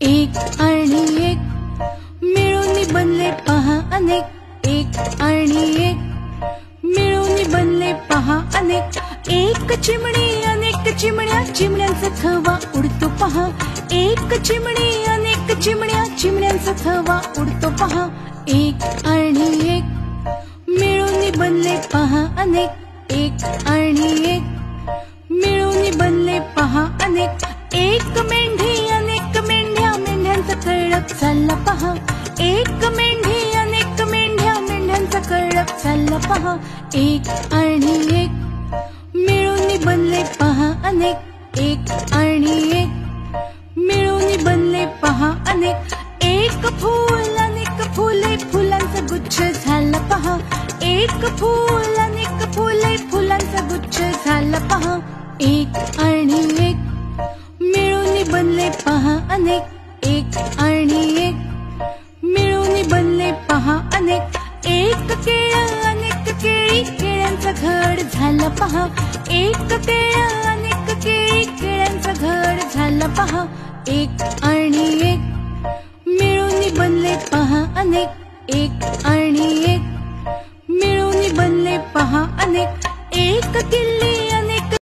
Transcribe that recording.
एक आणि एक मिळून बनले पहा अनेक. एक आणि एक मिळून बनले पहा अनेक. एक चिमणी अनेक चिमण्या, चिमण्यांचा थवा उडतो पहा. एक चिमणी अनेक चिमण्या, चिमण्यांचा थवा उडतो पहा. एक आणि एक मिळून बनले पहा अनेक. एक आणि एक मिळून बनले पहा अनेक. एक मेंढी अनेक मेंढ्या, मेंढ्यांचा कळप चालला पहा. एक मेंढी अनेक मेंढ्या, मेंढ्यांचा कळप चालला पहा. एक आणि एक मिळून बनले पहा अनेक. एक आणि एक मिळून बनले पहा अनेक. एक फूल अनेक फुले, फुलांचा गुच्छ झाला पहा. एक फूल अनेक फुले, फुलांचा गुच्छ झाला पहा. एक आणि एक मिळून बनले पहा अनेक. एक आणि एक मिळून बनले पहा अनेक. एक केळ अनेक केळी, केळ्यांचा घड झाला पहा. एक केळ अनेक केळी, केळ्यांचा घड झाला पहा. एक आणि एक मिळून बनले पहा अनेक. एक आणि एक मिळून बनले पहा अनेक. एक किल्ली